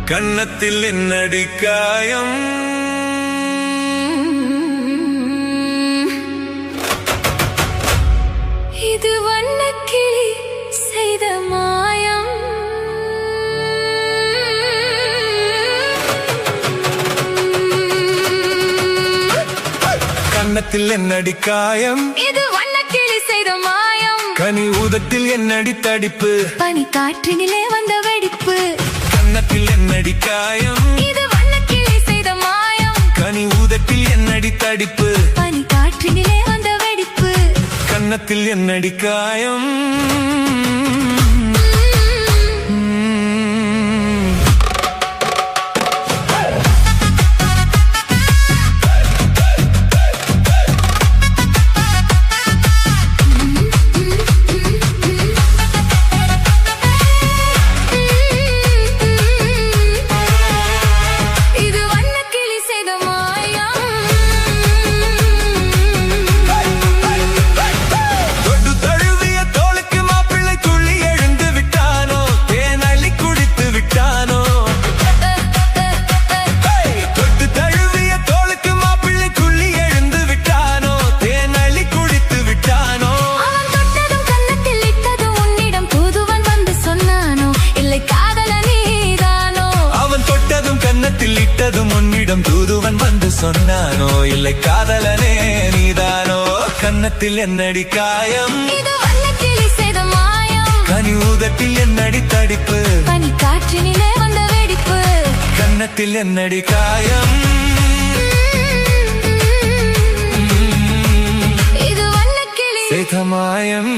கன்னத்தில் என்னடி காயம்? இது வண்ணக்கிளி செய்த மாயம். கன்னத்தில் என்னடி காயம்? இது வண்ணக்கிளி செய்த மாயம். கனி ஊதத்தில் என்னடி தடிப்பு? பனி காற்றினிலே வந்த வெடிப்பு. கன்னத்தில் என்னடி காயம்? இது வண்ணக்கிளி செய்த மாயம். கனி ஊதத்தில் என்னடி தடிப்பு? பனி காற்றினிலே வந்த வெடிப்பு. கன்னத்தில் என்னடி காயம்? உன்னிடம் தூதுவன் வந்து சொன்னானோ, இல்லை காதலனே நீதானோ? கன்னத்தில் என்னடி காயம்? இது வண்ணக்கிளி செய்த மாயம். கனி ஊதத்தில் என்னடி தடிப்பு? பனி காற்றினிலே வந்த வெடிப்பு. கன்னத்தில் என்னடி காயம்? இது வண்ணக்கிளி செய்த மாயம்.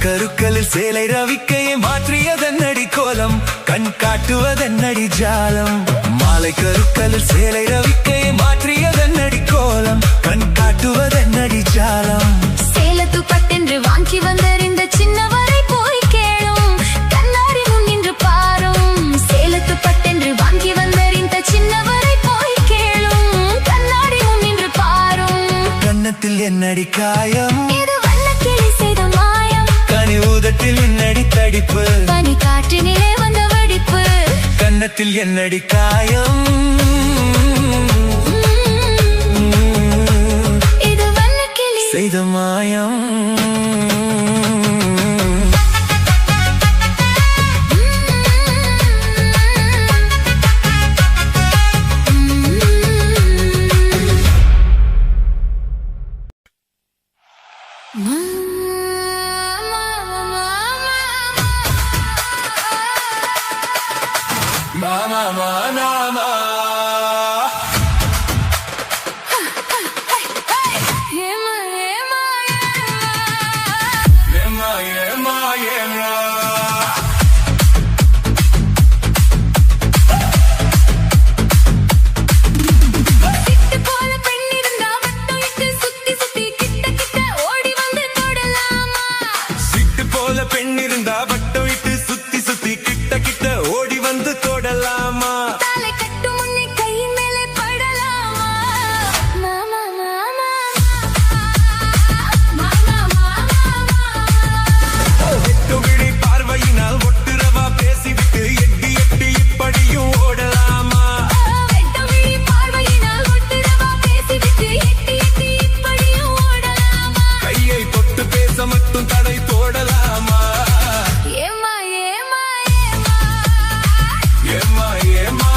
கருக்களில் சேலை ரவிக்கையை மாற்றியதென்னடி கோலம்? கண் காட்டுவதென்னடி ஜாலம்? மாலை கருக்களில் சேலை ரவிக்கையை மாற்றியதென்னடி கோலம்? கண் காட்டுவதென்னடி ஜாலம்? சேலத்து பட்டென்று வாங்கி வந்தறிந்த சின்னவரை போய் கேளும், கண்ணாடி முன் நின்று பாரும். சேலத்து பட்டென்று வாங்கி வந்தறிந்த சின்னவரை போய் கேளும், கண்ணாடி முன் நின்று பாரும். கன்னத்தில் என்னடி காயம்? இது வண்ணக்கிளி செய்த மாயம். கனி ஊதத்தில் என்னடி தடிப்பு? பனி காற்றினிலே வந்த வெடிப்பு. கன்னத்தில் என்னடி காயம்? இது வண்ணக்கிளி செய்த மாயம். Mama, mama, பெண்ணிருந்தா வட்டம் இட்டு சுத்தி சுத்தி கிட்ட கிட்ட ஓடி வந்து தொடலாமா? தலை கட்டு முன்னே கையின் மேலே படலாமா? மாமா மாமா மாமா மாமா எட்டு விழி பார்வையினால் ஒட்டுறவா பேசிவிட்டு எட்டி எட்டி இப்படியும் ஓடலாமா? எட்டு விழி பார்வையினால் ஒட்டுறவா பேசிவிட்டு எட்டி எட்டி இப்படியும் ஓடலாமா? கையை தொட்டு பேச மட்டும் தடை போடலாமா? ஏமா ஏமா ஏமா ஏமா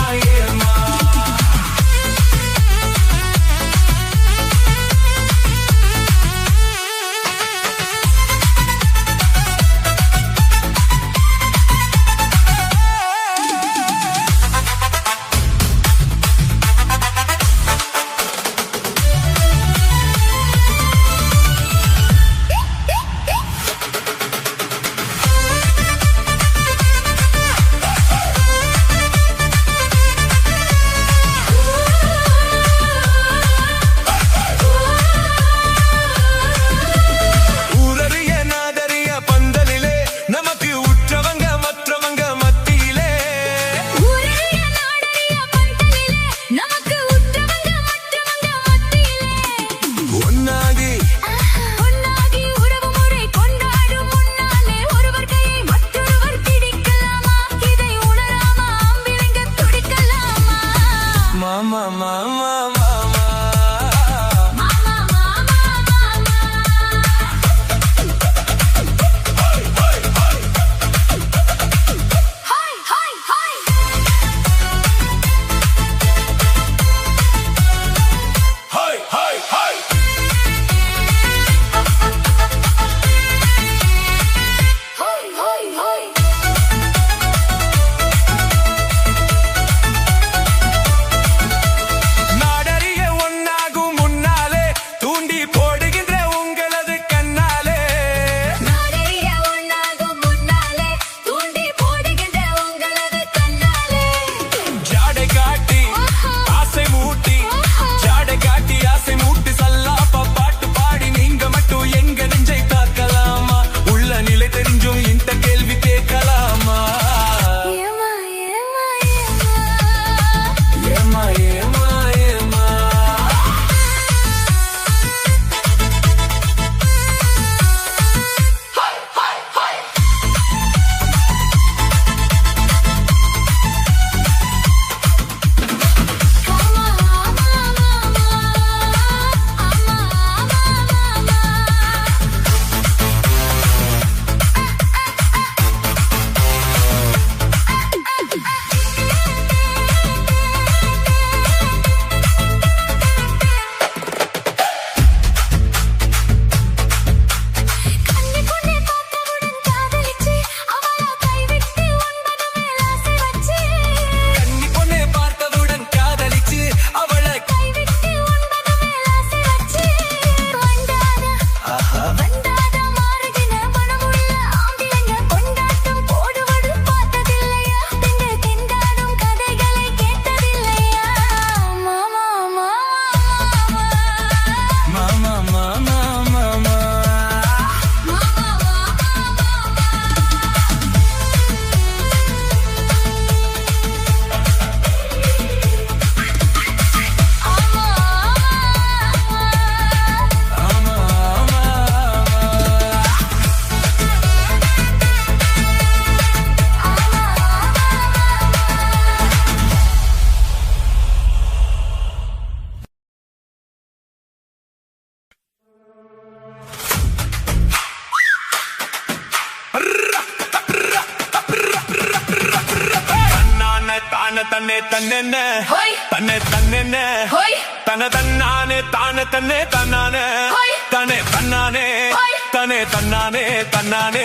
தன்னே தன்னென்ன ஹோய். தன்னே தன்னென்ன ஹோய். தன தன்னானே தானே தன்னே தன்னானே ஹோய். தனே தன்னானே ஹோய். தனே தன்னானே தன்னானே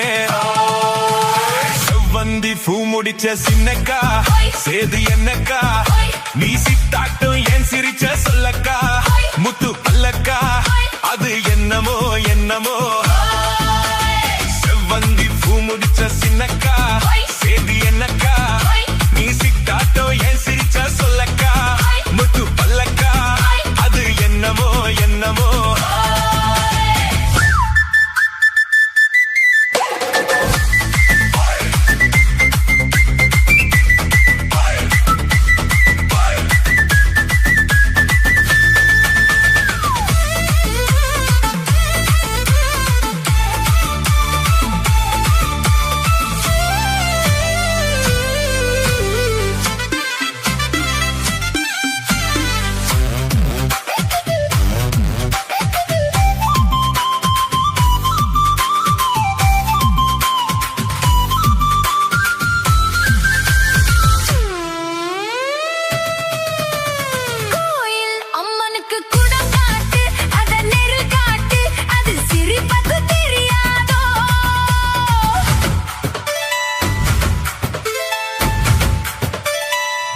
செவ்வந்தி பூ முடிச்ச சின்னக்கா ஹோய். சேது என்னக்கா ஹோய். நீ சித்தாட்டும் ஏன் சிரிச்ச சொல்லக்கா ஹோய். முத்து பல்லக்கா ஹோய். அது என்னமோ என்னமோ செவ்வந்தி பூ முடிச்ச சின்னக்கா ஹோய். சேது என்னக்கா ஹோய். நீ சித்தாட்டும் ஏன் சிரிச்ச சொல்லக்கா ஹோய். முத்து பல்லக்கா ஹோய். அது என்னமோ என்னமோ கோயில் அம்மனுக்கு குடம் காட்டு அத நெருல் காட்டு அது சிரிப்பது தெரியாதோ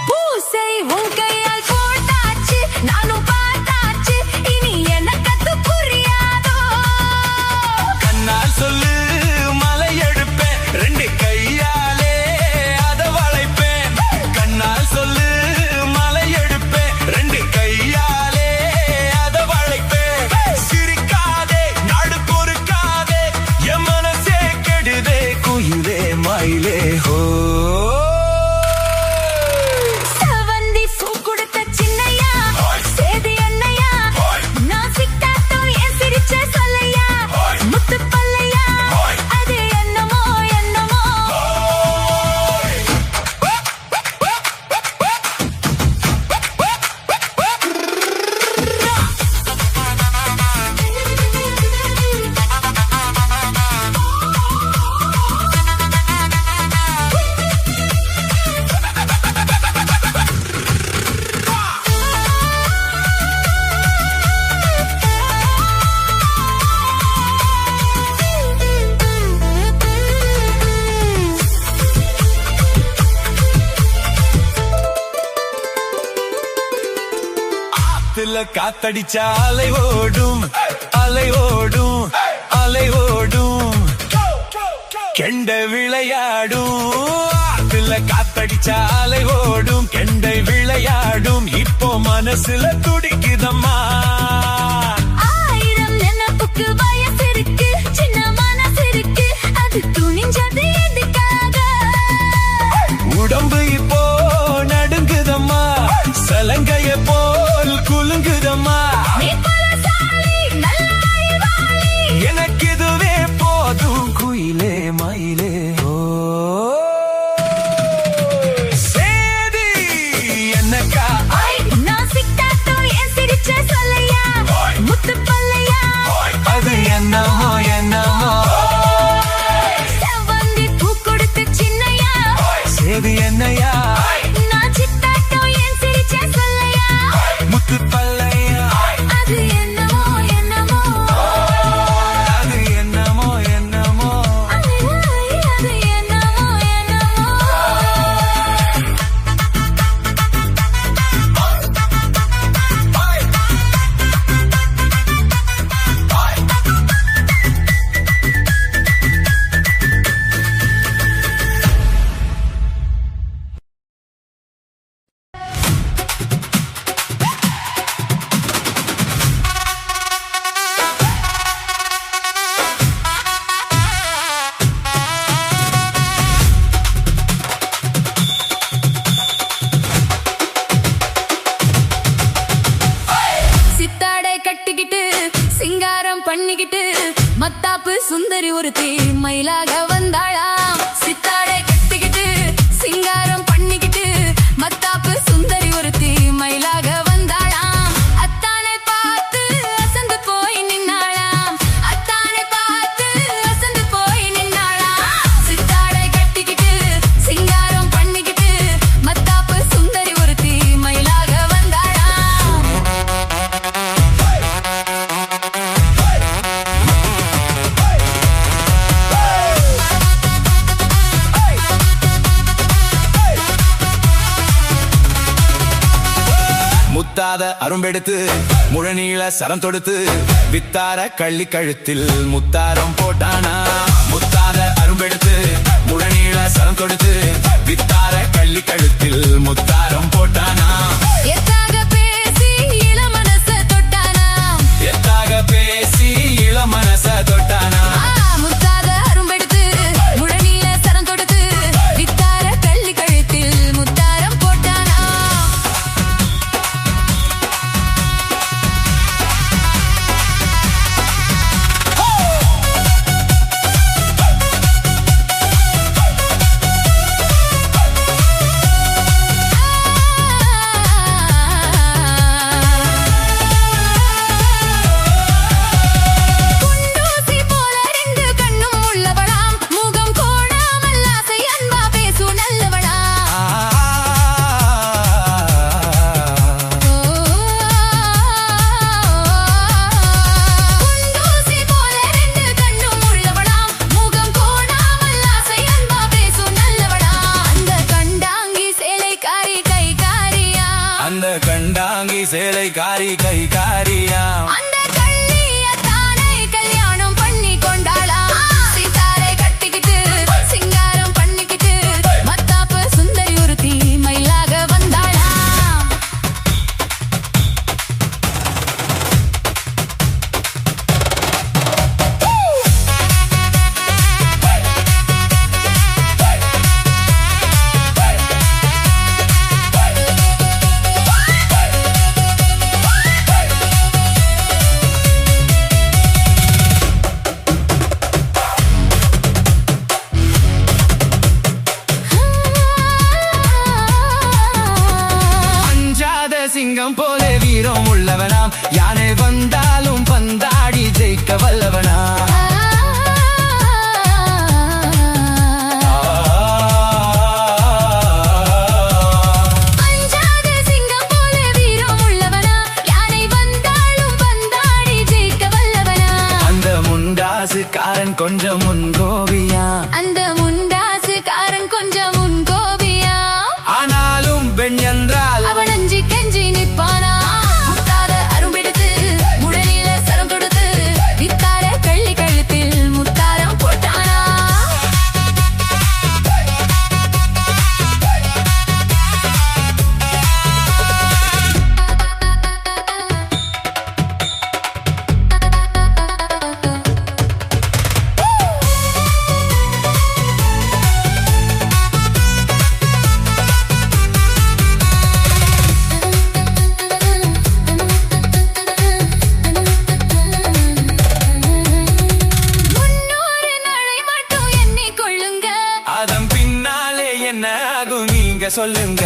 பூசை உன் கையால் போட்டாச்சு நானும் பார்த்தாச்சு இனி எனக்கு அது புரியாதோ கண்ணால் சொல்லு மலை எடுப்பேன் ரெண்டு கையாலே அத வளைப்பேன் கண்ணால் சொல்லு மலை எடுப்பேன் ரெண்டு கையாலே அத வளைப்பேன் சிரிக்காதே நாடு பொறுக்காதே என் மனசே கெடுதே குயிலே மயிலே ஹோ செவந்தி பூ கொடுத்த சின்னையா ஹோய். சேது என்னையா ஹோய். நான் சிட்டாட்டம் ஏன் சிரிச்ச சொல்லையா ஹோய். முத்து பல்லையா ஹோய். அது என்னமோ என்னமோ ஆத்துல காத்தடிச்சா அலை ஓடும் அலை ஓடும் அலை ஓடும் கெண்டை விளையாடும் ஆத்துல காத்தடிச்சா அலை ஓடும் கெண்டை விளையாடும் இப்போ மனசுல துடிக்குதம்மா ஆயிரம் நினைப்புக்கு வயசு இருக்கு சின்ன மனசு இருக்கு அது துணிஞ்சது எதுக்காக உடம்பு இப்போ நடுங்குதம்மா சலங்கைய போல் குலுங்குதம்மா நீ பலசாலி நல்ல அறிவாளி எனக்கு இதுவே போதும் குயிலே மயிலே ஓ சேதி என்னக்கா நான் சிட்டாட்டம் ஏன் சிரிச்ச சொல்லையா ஹோய். முத்து பல்லையா அது என்னமோ என்னமோ செவ்வந்தி பூ கொடுத்த சின்னையா சேதி என்னையா நான் சிட்டாட்டம் ஏன் சிரிச்ச சொல்லையா முத்து பல்லையா அது என்னமோ என்னமோ அது என்னமோ என்னமோ அது என்னமோ என்னமோ சித்தாடை கட்டிக்கிட்டு சிங்காரம் பண்ணிக்கிட்டு மத்தாப்பு சுந்தரி ஒருத்தி மயிலாக வந்தாளாம் சித்தாடை கட்டிக்கிட்டு சிங்காரம் பண்ணிக்கிட்டு மத்தாப்பு சுந்தரி ஒருத்தி மயிலாக வந்தாளாம் அத்தானை பார்த்து அசந்து போய் நின்னாளாம் அத்தானை பார்த்து அசந்து போய் நின்னாளாம் சித்தாடை கட்டிக்கிட்டு சிங்காரம் பண்ணிக்கிட்டு மத்தாப்பு சுந்தரி முத்தாத அரும்பெடுத்து முழநீள சரம் தொடுத்து வித்தார கள்ளி கழுத்தில் முத்தாரம் போட்டானா முத்தாத அரும்பெடுத்து முழநீள சரம் தொடுத்து வித்தார கள்ளி கழுத்தில் முத்தாரம் போட்டானா எத்தாக பேசி இளமனச தொட்டானா எத்தாக பேசி இளமனச தொட்டானா முத்தாத அரும்பெடுத்து முழநீள சரம் தொடுத்து வித்தார கள்ளி கழுத்தில் முத்தாரம் போட்டானா குண்டூசி போல ரெண்டு கண்ணும் உள்ளவளாம் முகம் கோணாமல் ஆசை அன்பா பேசும் நல்லவளாம் குண்டூசி போல ரெண்டு கண்ணும் உள்ளவளாம் முகம் கோணாமல் ஆசை அன்பா பேசும் நல்லவளாம் அந்த கண்டாங்கி சேலைக்காரி கைகாரியா அந்த கண்டாங்கி சேலை காரி கை காரியா அந்த கள்ளியத்தானை கல்யாணம் பண்ணி கொண்டாளா சீதாரை கட்டிக்கிட்டு சிங்காரம் பண்ணிக்கிட்டு மத்தாப்பு சுந்தரி ஒருத்தி மயிலாக வந்தாளா அஞ்சாத சிங்கம் போல வீரம் உள்ளவனாம் யானை வந்தாலும் பந்தாடி ஜெயிக்க வல்லவனா அஞ்சாத சிங்கம் போல வீரம் உள்ளவனா யானை வந்தாலும் பந்தாடி ஜெயிக்க வல்லவனா அந்த முண்டாசுக்காரன் கொஞ்சம் முன்கோபியா அந்த முண்டாசுக்காரன் கொஞ்சம் முன்கோபியா ஆனாலும் பெண் என்றால் அவன் அஞ்சி கெஞ்சி நிற்பானா முத்தாத அரும்பெடுத்து முழநீள சரம் கொடுத்து வித்தார கள்ளி கழுத்தில் முத்தாரம் போட்டானா முன்னூறு நடை மட்டும் எண்ணிக் கொள்ளுங்க அதன் பின்னாலே என்ன ஆகும் நீங்க சொல்லுங்க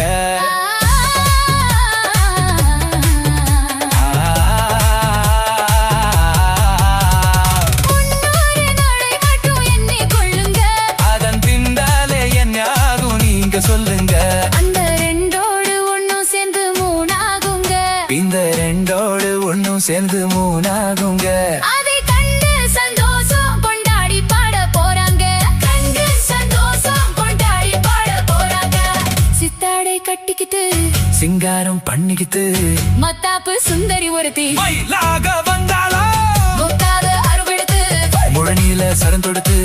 முன்னூறு நடை மட்டும் எண்ணிக் கொள்ளுங்க அதன் பின்னாலே என்ன ஆகும் நீங்க சொல்லுங்க அந்த ரெண்டோடு ஒண்ணும் சேர்ந்து மூணாகுங்க இந்த ரெண்டோடு ஒண்ணும் சேர்ந்து மூணாகுங்க அதை கண்டு சந்தோஷம் கொண்டாடி பாட போறாங்க கண்டு சந்தோஷம் கொண்டாடி பாட போறாங்க சித்தாடை கட்டிக்கிட்டு சிங்காரம் பண்ணிக்கிட்டு மத்தாப்பு சுந்தரி ஒருத்தி மயிலாக வந்தாளா முத்தாத அருவெடுத்து முழநீள சரம் தொடுத்து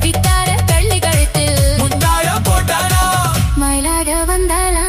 வித்தார கள்ளி கழுத்தில் முத்தாய போட்டானா மயிலாக வந்தாளா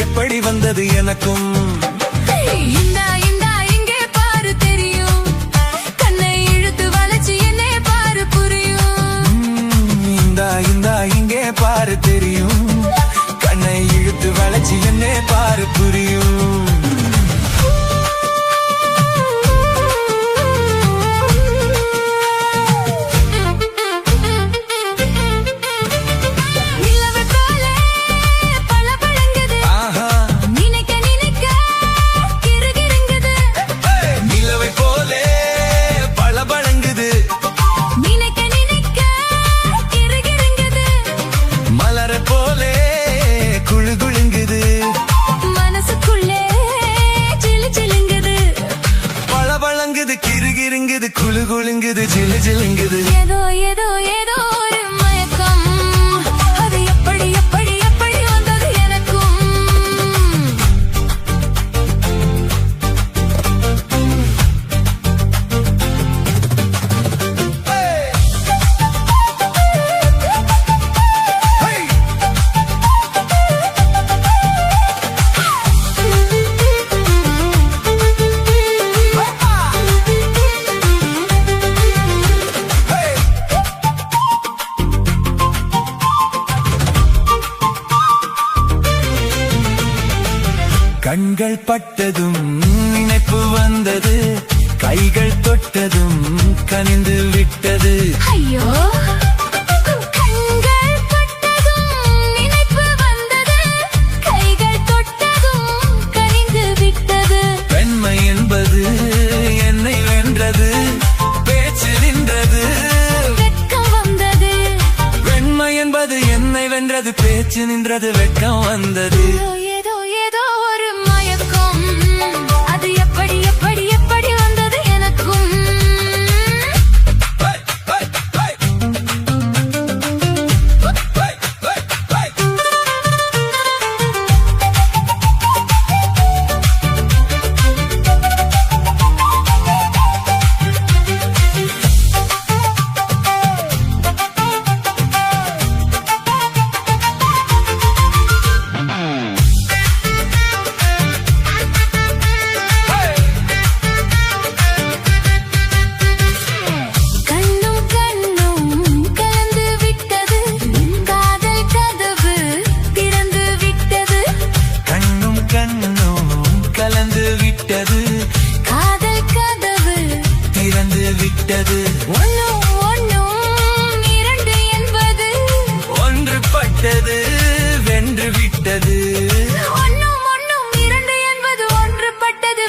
எப்படி வந்தது எனக்கும் இந்தா இந்தா இங்கே பாரு தெரியும் கண்ணை இழுத்து வளைச்சு என்னே பாரு புரியும் இந்தா இந்தா இங்கே பாரு தெரியும் கண்ணை என்னை பாரு புரியும். கிருகிருங்குது குளு குளுங்குது ஜிலு ஜிலுங்குது ஏதோ ஏதோ ஏதோ ஒரு மயக்கம் அது எப்படி எப்படி எப்படி வந்தது எனக்கும். கண்கள் பட்டதும் நினைப்பு வந்தது, கைகள் தொட்டதும் கனிந்து விட்டது. ஐயோ கண்கள் பட்டதும் நினைப்பு வந்தது, கைகள் தொட்டதும் கனிந்து விட்டது. பெண்மை என்பது என்னை வென்றது, பேச்சு நின்றது, வெட்கம் வந்தது. பெண்மை என்பது என்னை வென்றது, பேச்சு நின்றது, வெட்கம் வந்தது. ஏதோ ஏதோ ஒரு மயக்கம் அது எப்படி எப்படி எப்படி வந்தது எனக்கும்.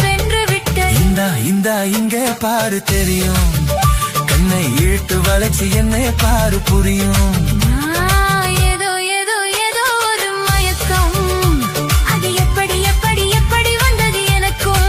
வென்று விட்டது. இந்தா இங்க பாரு தெரியும், கண்ணை இழுத்து வளைச்சு என்னை பாரு புரியும். ஏதோ ஏதோ ஏதோ ஒரு மயக்கம் அது எப்படி எப்படி எப்படி வந்தது எனக்கும்.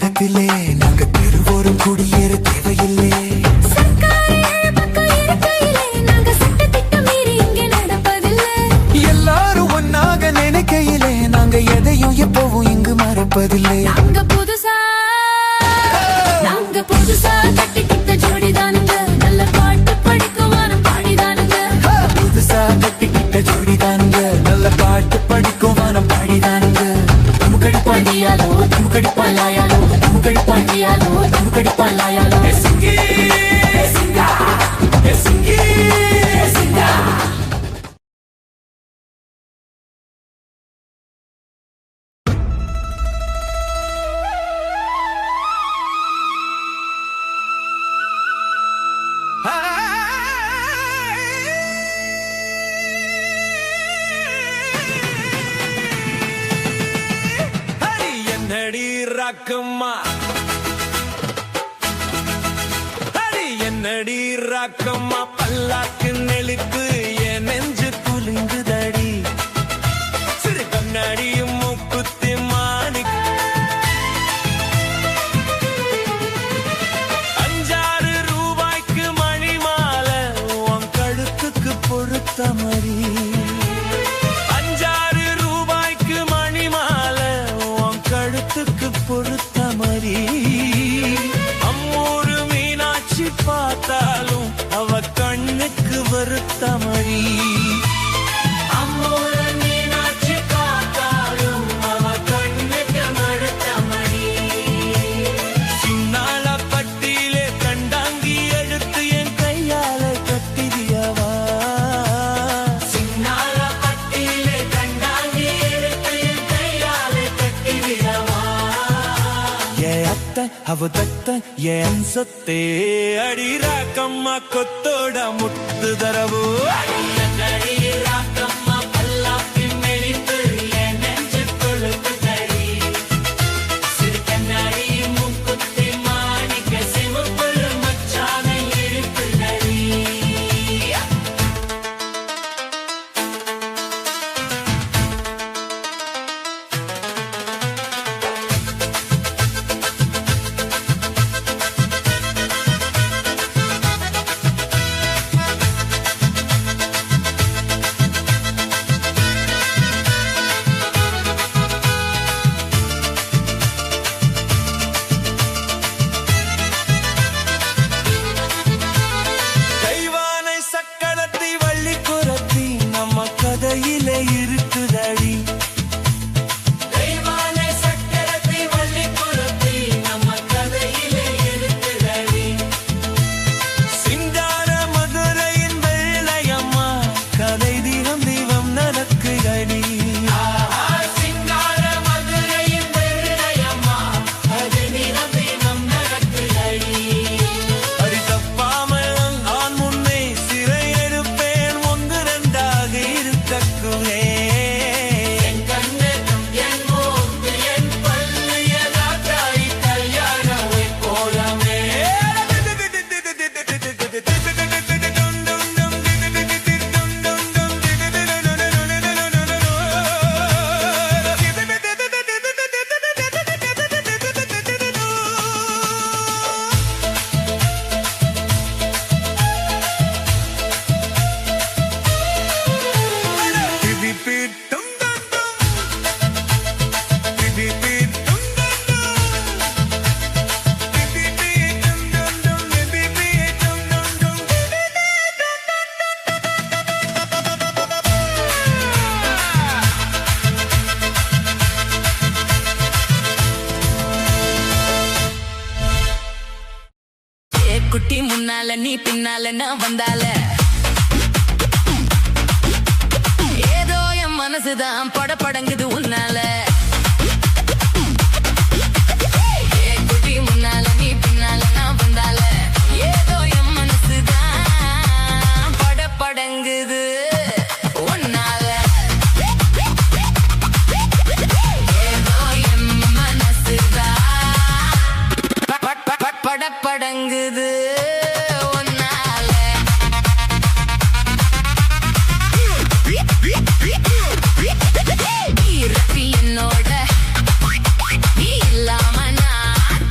இடத்திலே நாங்க திருவோரும் குடியேற தேவையில்லை. எல்லாரும் ஒன்னாக நினைக்கையிலே நாங்க எதையும் எப்பவும் இங்கு மறப்பதில்லை. கட்டிக்கிட்ட ஜோடிதானுங்க, நல்ல பாட்டு படிக்கும் வானம் பாடிதானுங்க. புதுசா கட்டிக்கிட்ட ஜோடிதானுங்க, நல்ல பாட்டு படிக்கும் வானம் பாடிதானுங்க. தமுக்கடி பாண்டியாலோ தமுக்கடி பாலாயாலோ தமுக்கடி பாண்டியாலோ தமுக்கடி பாலாயாலோ சிங்கி சிங்கா சிங்கி சிங்கா. என்னடி ராக்கம்மா, அடி என்னடி ராக்கம்மா, பல்லாக்கு நெளித்து என் நெஞ்சு குலுங்குதடி. சிறு கண்ணாடியும் மூக்குத்தி மாணிக் 5-6 ரூபாய்க்கு மணி மாலை உன் கழுத்துக்கு பொறுத்த மாதிரி. 5-6 ரூபாய்க்கு மணி மாலை உன் கழுத்துக்கு பொறுத்த மாதிரி. அம்மூரு மீனாட்சி பார்த்தாலும் அவ கண்ணுக்கு வருத்த மாதிரி. அம்மூரு மீனாட்சி பார்த்தாலும் அவ கண்ணுக்கு வருத்த மாதிரி. சின்னால பட்டியிலே கண்டாங்கி எடுத்து என் கையால கட்டிரியவா. சின்னால பட்டியிலே கண்டாங்கி எடுத்து என் கையால கட்டிரியவா. ஏ அத்தை அவ தத்த ஏன் சொத்தே, அடி ராக்கம்மா கொத்தோட முத்து தரவு. அடி ராக்கம்மா பல்லாக்கு நெளித்து என் நெஞ்சு கொழுக்குதடி. சிறு கண்ணாடி மூக்குத்தி மாணிக்க சிவப்பு மச்சான இழுக்குதடி. கைவானை சக்கரத்தை வள்ளி குரத்தி நம்ம கதையிலே இருக்குதடி. கைவானை சக்கரத்தை வள்ளி குரத்தி நம்ம கதையிலே இருக்குதடி. சிங்கார மதுரையின் வெள்ளையம்மா கதை தினம் தெய்வம் நடக்குதடி. சிங்கார மதுரையின் வெள்ளையம்மா கதை தினம் தெய்வம் நடக்குதடி. அடி தப்பாமல் நான் முன்னே சிறை எடுப்பேன், 1-2ஆக இருக்கக்குவே. என் கண்ணகம் என் மூக்கு என் பல்லு எதாத்தாய் கல்யாணமே போலமே. குட்டி முன்னால நீ பின்னால நான் வந்தால ஏதோ என் மனசுதான் படபடங்குது உன்னால. குட்டி முன்னால நீ பின்னால நான் வந்தால ஏதோ என் மனசுதான் படபடங்குது உன்னால. ஏதோ என் மனசுதான் படபடங்குது உன்னால. என்னோட நீ இல்லாம நான்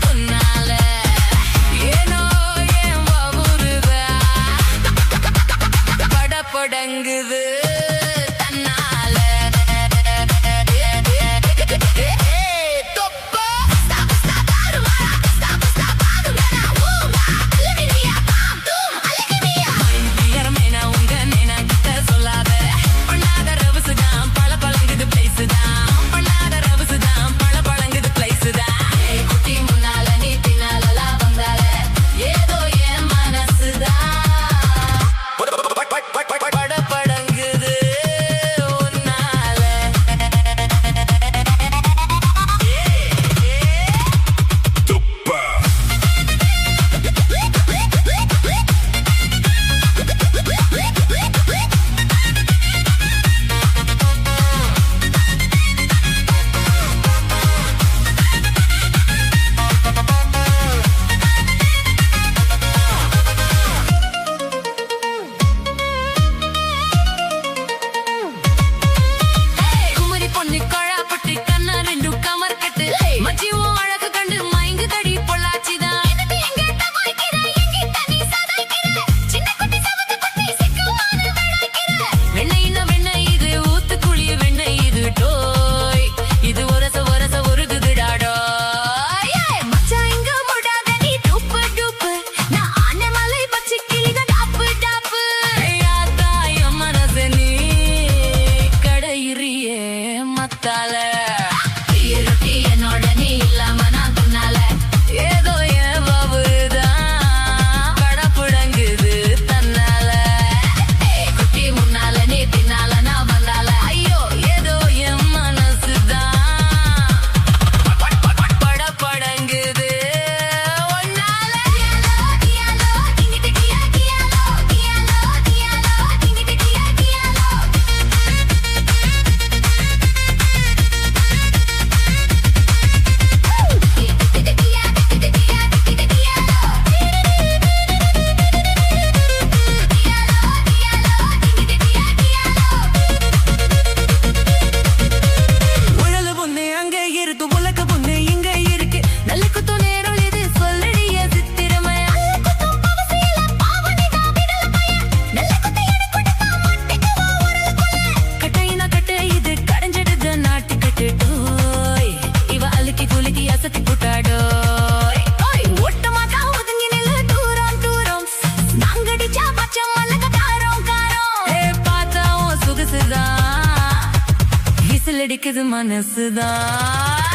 துடிக்குது மனசுதான்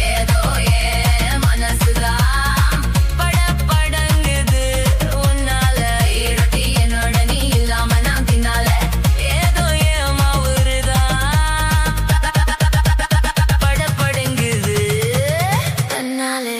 ஏதோ ஏன் மனசுதான் படபடங்குது உன்னால இருட்டி என்னோட நீ இல்லாம நான் தின்னால ஏதோ ஏன் மாவுருதான் படபடங்குது தன்னாலே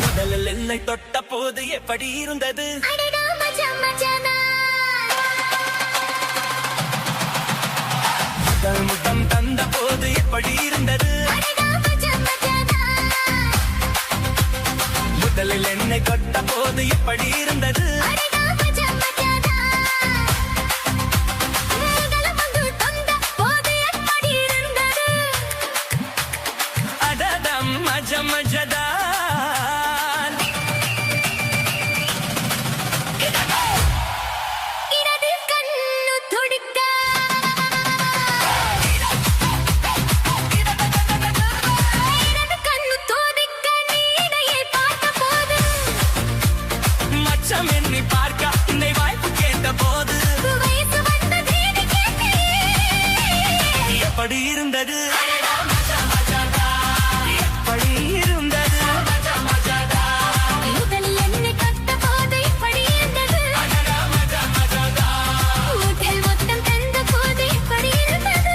முதலில் என்னை தொட்ட போது எப்படி இருந்தது அடடா மச்சான் மச்சானா முதல் முத்தம் தந்த போது எப்படி இருந்தது அடடா மச்சான் மச்சானா முதலில் என்னை தொட்ட போது எப்படி இருந்தது அடடா மச்சான் மச்சானா நீங்களும் வந்து தந்த போது எப்படி இருந்தது அடடம் மஜ மஜதான் இடது கண்ணு துடிக்க இடது கண்ணு துடிக்க நீனையை பார்த்த போது மச்சம் என்னை பார்க்க என்னை வாய்ப்பு கேட்ட போது வயசு வந்ததேன்னு கேட்டேன் எப்படி இருந்தது எப்படி இருந்தது முதலில் என்னை கட்ட போது இப்படி இருந்தது முதல் மொத்தம் தந்த போது இப்படி இருந்தது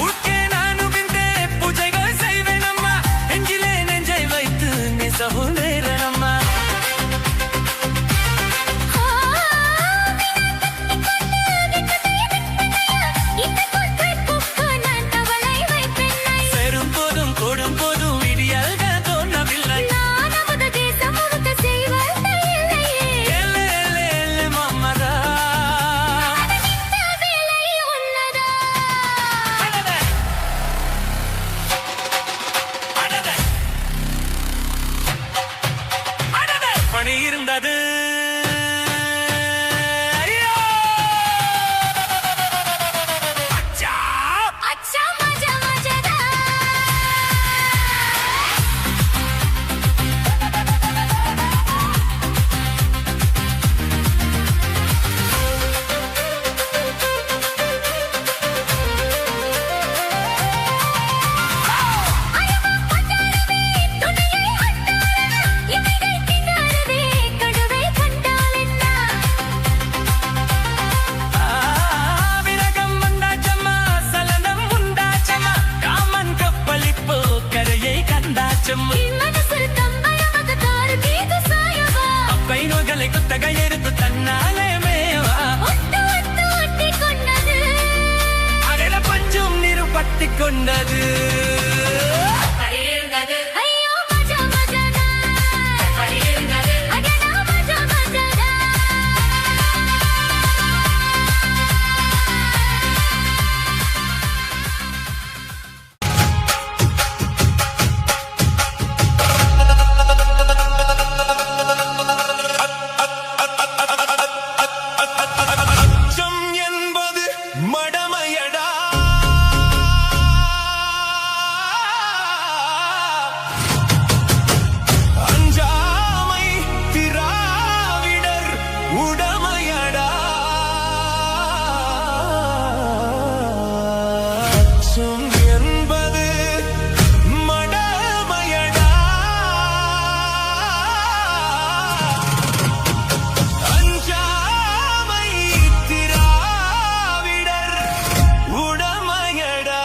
உட்கே நானும் விந்தே பூஜைகள் செய்வேன் அம்மா நெஞ்சிலே நெஞ்சை வைத்து நெசவும் நேரம்மா பெரும் போதும் கூடும் போதும் விடியல்கள் தோணவில்லை ஏலே ஏலே ஏலே மம்மதா அடடே அடடே அடடே பணி இருந்தது ஐயோ! அச்சா! விரகம் வந்தாச்சம்மா சலனம் உண்டாச்சம்மா காமன் கப்பலிப்போ கரையை கண்டாச்சம்மா அப்பை நோய்களை குத்தகை எடுத்து தன்னாலே மேவா அடல பஞ்சும் நீரு பத்தி கொண்டது ஐயோ மஜா மஜானா அடடா மஜா மஜானா அச்சம் என்பது மடமையடா அஞ்சாமை திராவிடர் உடமையடா அச்சம் என்பது மடமையடா அஞ்சாமை திராவிடர் உடமையடா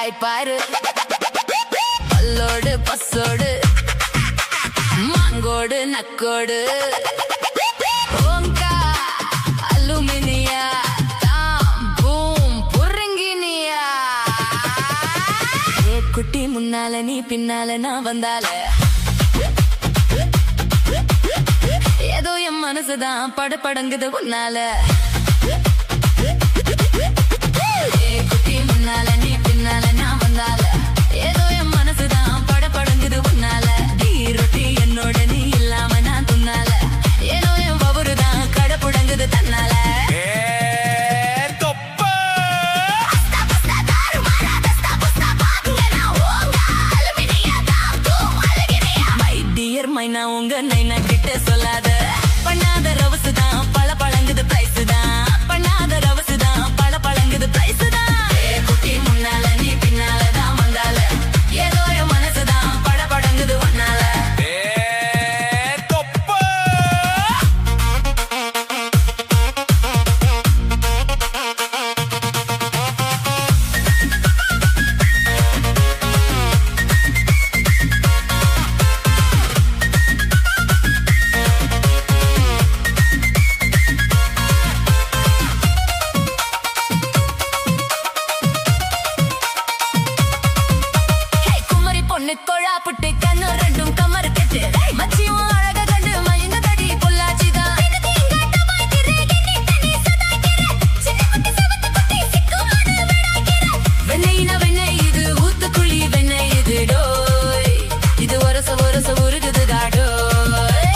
மிட்டாய் பாரு பல்லோடு பசோடு மாங்கோடு நக்கோடு ஓங்கா அலுமினியா தாம் பூம் புருங்கினியா ஏ குட்டி முன்னால நீ பின்னால நான் வந்தால ஏதோ என் மனசுதான் படபடங்குது உன்னால ஏ குட்டி முன்னால நீ பின்னால நான் வந்தால ஏதோ என் மனசுதான் படபடங்குது உன்னால நீ ரொட்டி என்னோட நீ இல்லாம நான் துன்னால ஏதோ என் பவருதான் கடப்புடங்குது தன்னால மைனா உங்க நைனா கிட்ட சொல்லாத பண்ணாத ரவசுதான் பல பழங்குது பிரைஸ் தான் பண்ணாத ரவசுதான் பல பழங்குது பிரைஸ் தான் குட்டி முன்னால நீ பின்னால தான் வந்தால ஏதோ என் மனசுதான் படபடங்குது ஒன்னால கொழா புட்டு கண்ணு ரெண்டும் கமர் கட்டு மச்சியும் அழக கண்டு மயங்க தடி பொல்லாச்சிதான் வெண்ணெய்னா வெண்ணெய் இது ஊத்துக்குழி வெண்ணெய் இது டோய் இது ஒரச ஒரச உருகுது தாடோய்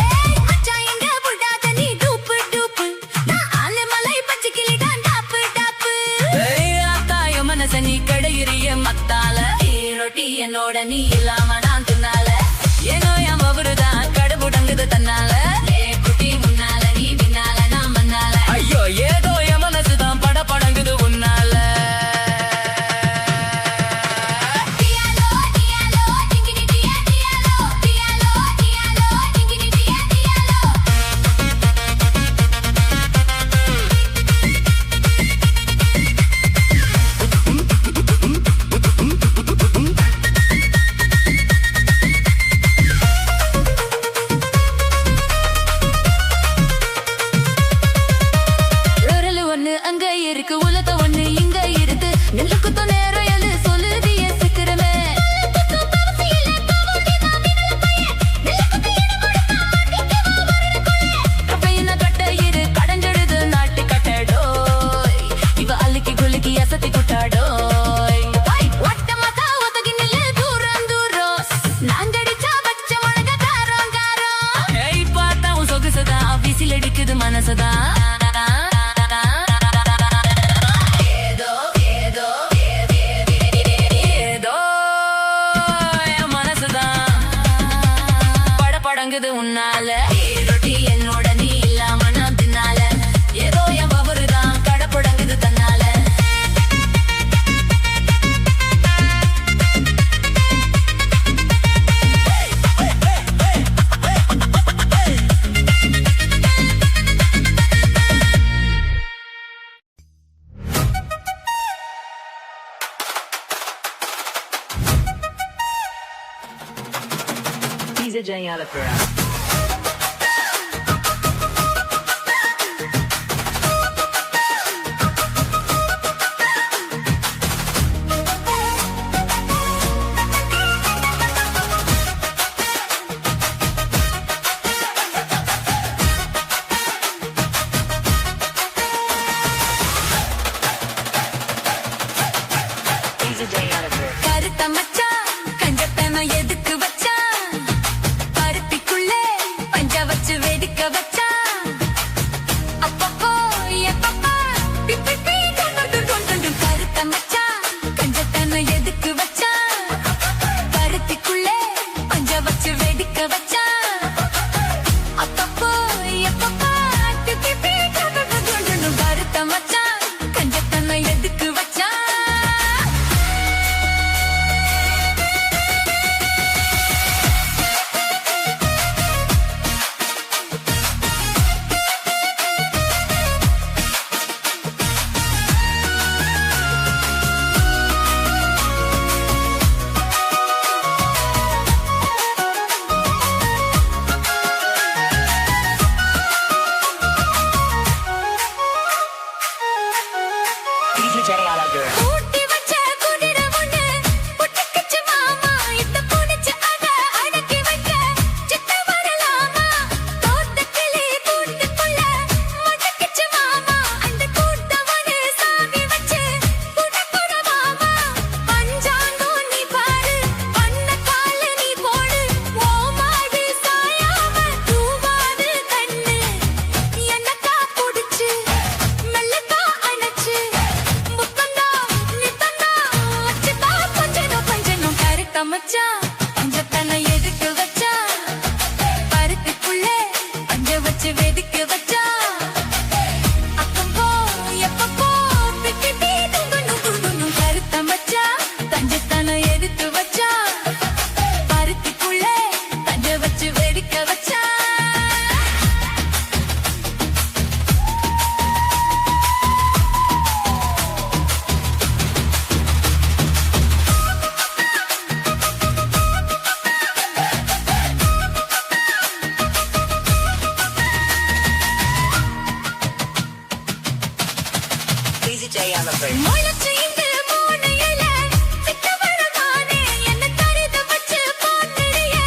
மச்சான் எங்க புடாத நீ டூப்பு டூப்பு நான் ஆல மலை பச்சை கிளி தான் டாப்பு டாப்பு ஆத்தாய மனச நீ கடையிறிய மத்தால ரொட்டி என்னோட நீ இல்லாம நான் துன்னால ஏனோ என் பவருதான் கடவுடங்குது தன்னால குட்டி முன்னால நீ பின்னால நான் வந்தால ஐயோ ஏதோ என் மனசுதான் படபடங்குது உன்னால அங்க இருக்கு உலக ஒண்ணு இங்க இருக்கு நெல்லுக்குத்த நேரம் எழு சொல்லுதிய சிக்கிறமே கட்ட இரு கடஞ்செடுது நாட்டு கட்டடோய் இவ அழுக்கி குலுக்கி அசத்தி குட்டாடோய் ஒட்டமாத்தா ஒத்தகி நில்லு தூரம் தூரம் நாங்கடிச்சா பச்சை முழங்க காரம் காரம் பார்த்தா உன் சொகுசுதான் விசில் அடிக்குது மனசுதான் உன்னால ரொட்டி என்னோட நீ இல்லாம நான் தின்னால ஏதோ என் பவருதான் கடப்புடங்குது தன்னால DJ Alapura. கருத்த மச்சான் கஞ்சத்தன எதுக்கு வச்சான் பருத்திக்குள்ளே அழகு ஊட்டி வச்ச குதிரை ஒண்ணு புட்டுக்குச்சு மாமா இத்த புடிச்சு அத அடக்கி வைக்க சித்த வரலாமா தோட்ட கிளி கூட்டுக்குள்ள மடக்கிச்சு மாமா அந்த கூட்டவனு சாவி வச்சு புடப்புற மாமா பஞ்சாங்கோ நீ பாரு பண்ண கால நீ போடு ஓ மாடு சாயாம தூவாது கண்ணு என்னக்கா புடிச்சு மெல்லக்கா அணைச்சு முத்தந்தா நித்தந்தா வச்சுதா பஞ்சனும் பஞ்சனும் கருக்க மச்சான் பஞ்சத்தனை எதுக்கு வச்சா பருத்திக்குள்ளே பஞ்ச வச்சு வெதுக்கு வச்சா அப்பப்போ எப்பப்போ பிக்கிட்டி துங்குனும் துங்குனும் கருத்த மச்சான் பஞ்சத்தனை எதுக்கு வச்சா பருத்திக்குள்ளே பஞ்ச வச்சு வெதுக்க வச்சா DJ Elephant முளைச்சு இந்த மூணு இலை சித்த வரமானே என்ன கருத வச்சு பாத்துறியே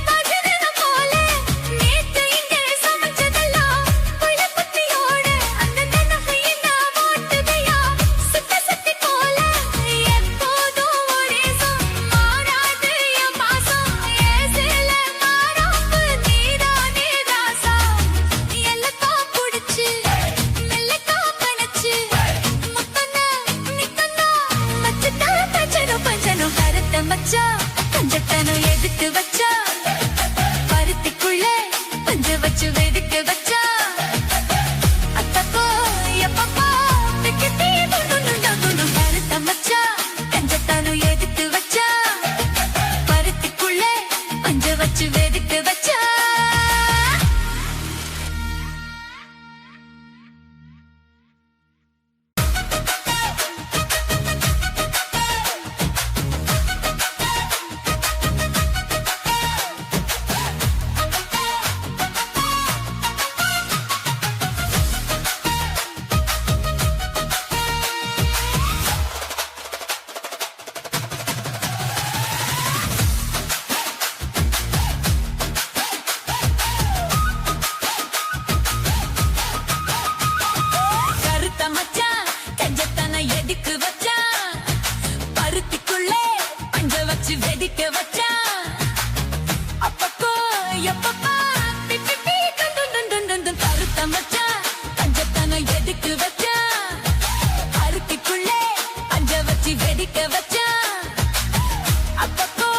பகிரன போல நேத்து இங்கே சமைச்சதெல்லாம் புளிப்புத்தியோட அந்த நினைவு என்ன மாட்டுதையா சுத்த சுத்தி போல எப்போதும் ஒரே மாறாது என் பாசம் ஏசில மாறாப்பு நீதானே ராசா எல்லக்கா புடிச்சு மெல்லக்கா கணச்சு முத்தனா நித்தனா மச்சத்தா பஞ்சனும் பஞ்சனும் கருத்த மச்சா பஞ்சத்தனம் எதுக்கு வச்சா பருத்திக்குள்ளே பஞ்ச வச்சு வெதுக்கு வச்சா அத்தப்போ எப்பப்போ பிக்கிட்டி துண்டுன்னு கருத்த மச்சா பஞ்சத்தனம் எதுக்கு வச்சா பருத்திக்குள்ளே பஞ்ச வச்சு வெதுக்கு வச்சா கருத்த மச்சான் கஞ்சத்தனை எதுக்கு வச்சான் பருத்திக்குள்ளே பஞ்ச வச்சு வெடிக்க வச்சான் அப்பப்போ எப்பப்பா பிப்பி கண்டு கருத்த மச்சான் கஞ்சத்தனை எதுக்கு வச்சான் பருத்திக்குள்ளே பஞ்ச வச்சு வெடிக்க வச்சான் அப்பப்போ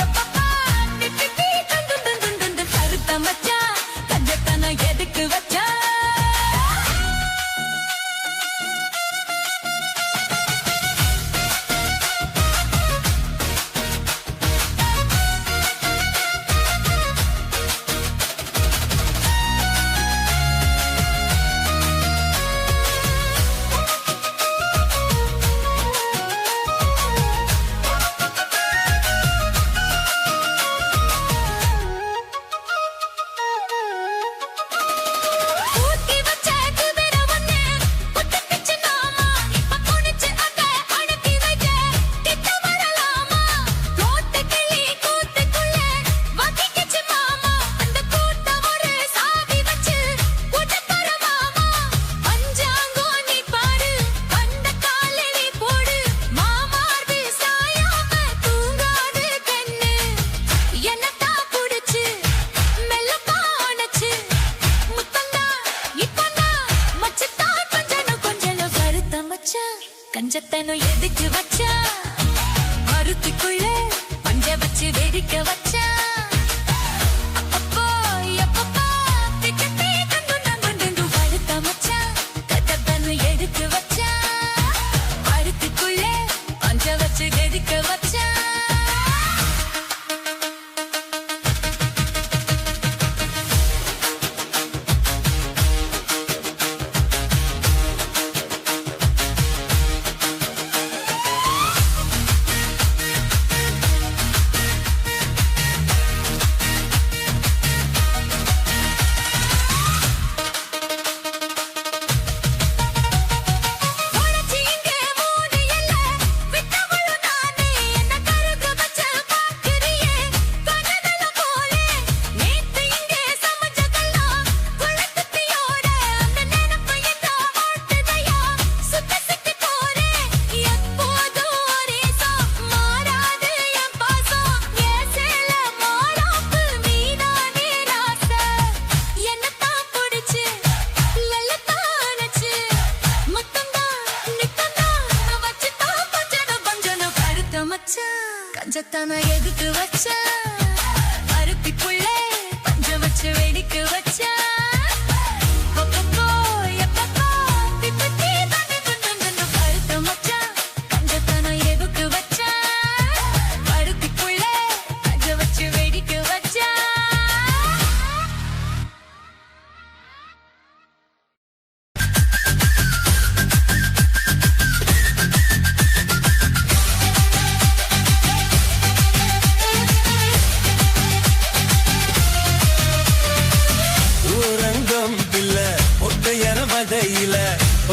எப்பப்பா பிப்பி கண்டு கருத்த மச்சான் கஞ்சத்தனை எதுக்கு வச்சான் ஊட்டி வச்ச குதிரை ஒண்ணு புட்டுக்குச்சு மாமா இப்ப புடிச்சு அத அடக்கி வைக்க கிட்ட வரலாமா தோட்ட கிளி கூட்டுக்குள்ள வதிக்கிச்சு மாமா அந்த கூட்ட ஒரு சாவி வச்சு புடப்புற மாமா பஞ்சாங்கோ நீ பாரு அந்த கால நீ போடு மாமார்பு சாயாம தூங்காது கண்ணு என்னத்தா புடிச்சு மெல்லப்பா அணைச்சு முத்தந்தா இப்பந்தா மச்சத்தா கொஞ்சனும் கொஞ்சனும் கருத்த மச்சான் கஞ்சத்தனம் எதுக்கு வச்சா மருத்துக்குள்ளே பஞ்ச வச்சு வெடிக்க வச்சா அப்பப்போ எப்பப்பா பிக்கிட்டி கண்டு கருத்த மச்சான் கஞ்சத்தனம் எதுக்கு வச்சா மருத்துக்குள்ளே பஞ்ச வச்சு வெடிக்க வச்சா பஞ்சத்தான எதுக்கு வச்சா பருத்தி புள்ளே பஞ்ச வச்சு வெடிக்க வச்சா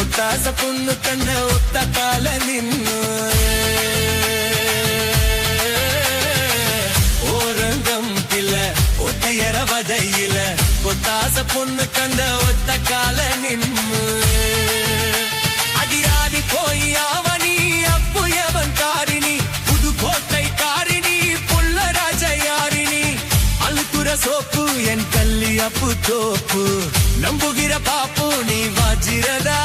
ஒட்டாச பொண்ணு கண்ண ஒத்த கால நின்னு ஓரங்கம் பிள்ள ஒத்தையர வதையில ஒத்தாச பொண்ணு கண்ட ஒத்த கால நின்னு அடியாடி போய் அவனி அப்புயவன் காரிணி புதுக்கோட்டை காரிணி புள்ள ராஜயாரிணி அழுத்துற சோப்பு என் கல்லி அப்பு தோப்பு நம்புகிற பாப்பு நீ வாஜிரதா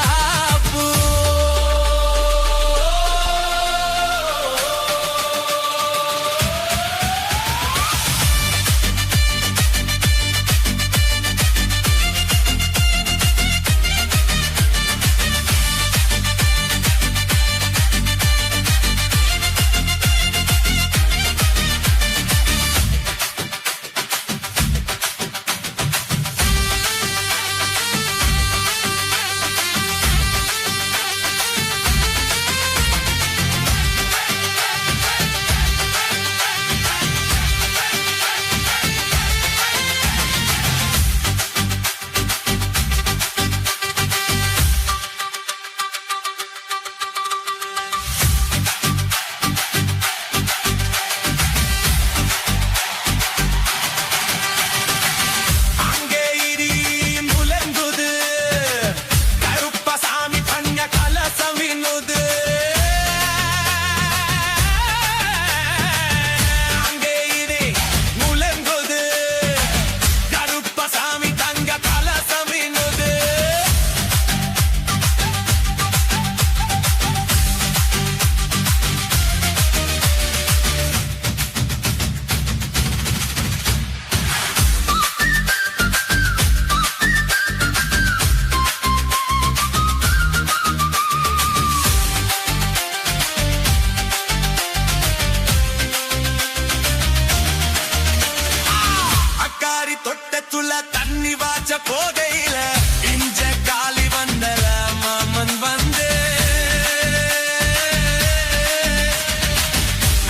போகையில இஞ்ச காலி வந்தல மாமன் வந்து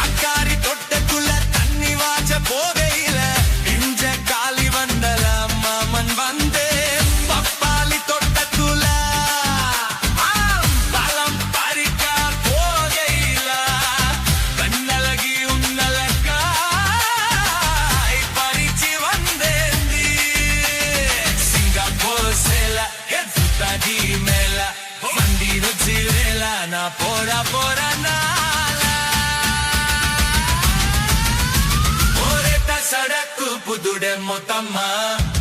அக்காரி தொட்டக்குள்ள தண்ணி வாச்ச போகையில இஞ்ச காலி வந்தல மாமன் வந்து பப்பாளி தொட்டக்குள்ள பழம் பறிக்கா போகையில கண்ணழகி உன்னலக்கா பறிச்சு வந்தேந்தி Dimela, bandito zirela, na pora nala. Oreta sadaku pudude motama.